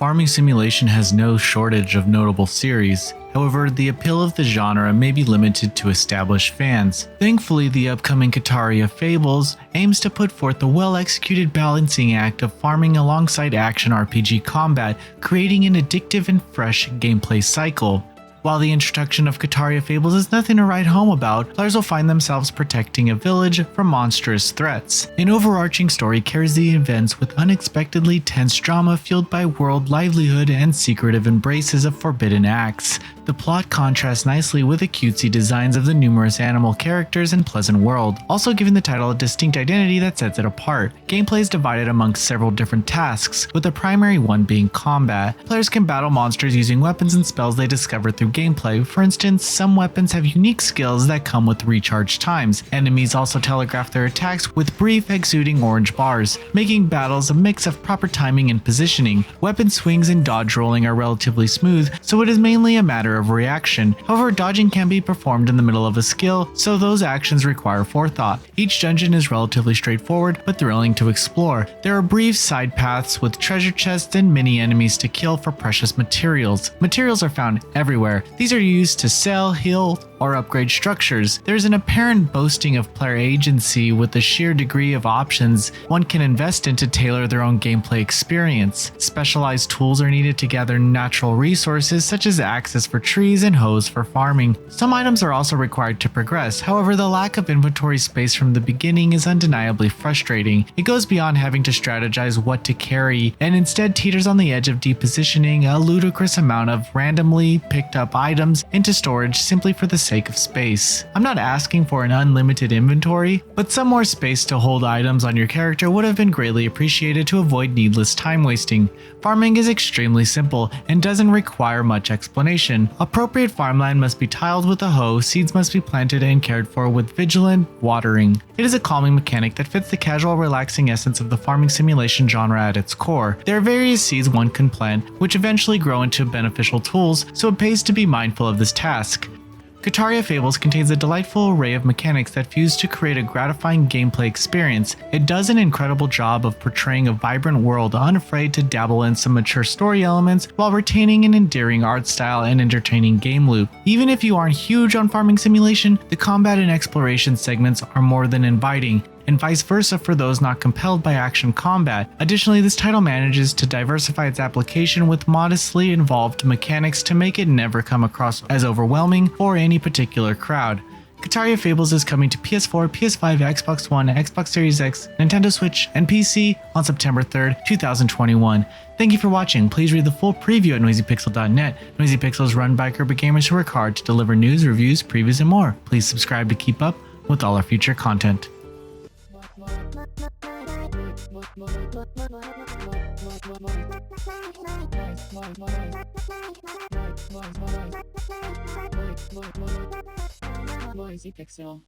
farming simulation has no shortage of notable series. However, the appeal of the genre may be limited to established fans. Thankfully, the upcoming Kitaria Fables aims to put forth a well-executed balancing act of farming alongside action RPG combat, creating an addictive and fresh gameplay cycle. While the introduction of Kitaria Fables is nothing to write home about, players will find themselves protecting a village from monstrous threats. An overarching story carries the events with unexpectedly tense drama fueled by world livelihood and secretive embraces of forbidden acts. The plot contrasts nicely with the cutesy designs of the numerous animal characters and pleasant world, also giving the title a distinct identity that sets it apart. Gameplay is divided amongst several different tasks, with the primary one being combat. Players can battle monsters using weapons and spells they discover through gameplay. For instance, some weapons have unique skills that come with recharge times. Enemies also telegraph their attacks with brief exuding orange bars, making battles a mix of proper timing and positioning. Weapon swings and dodge rolling are relatively smooth, so it is mainly a matter of reaction. However, dodging can be performed in the middle of a skill, so those actions require forethought. Each dungeon is relatively straightforward but thrilling to explore. There are brief side paths with treasure chests and mini enemies to kill for precious materials. Materials are found everywhere. These are used to sell, heal, or upgrade structures. There is an apparent boasting of player agency with the sheer degree of options one can invest in to tailor their own gameplay experience. Specialized tools are needed to gather natural resources such as axes for trees and hoes for farming. Some items are also required to progress, however the lack of inventory space from the beginning is undeniably frustrating. It goes beyond having to strategize what to carry and instead teeters on the edge of depositioning a ludicrous amount of randomly picked up items into storage simply for the sake of space. I'm not asking for an unlimited inventory, but some more space to hold items on your character would have been greatly appreciated to avoid needless time wasting. Farming is extremely simple and doesn't require much explanation. Appropriate farmland must be tiled with a hoe, seeds must be planted and cared for with vigilant watering. It is a calming mechanic that fits the casual, relaxing essence of the farming simulation genre at its core. There are various seeds one can plant, which eventually grow into beneficial tools, so it pays to be mindful of this task. Kitaria Fables contains a delightful array of mechanics that fuse to create a gratifying gameplay experience. It does an incredible job of portraying a vibrant world unafraid to dabble in some mature story elements while retaining an endearing art style and entertaining game loop. Even if you aren't huge on farming simulation, the combat and exploration segments are more than inviting, and vice versa for those not compelled by action combat. Additionally, this title manages to diversify its application with modestly involved mechanics to make it never come across as overwhelming for any particular crowd. Kitaria Fables is coming to PS4, PS5, Xbox One, Xbox Series X, Nintendo Switch, and PC on September 3rd, 2021. Thank you for watching. Please read the full preview at noisypixel.net. Noisy Pixel is run by Kerber gamers who work hard to deliver news, reviews, previews, and more. Please subscribe to keep up with all our future content. Noisy Pixel.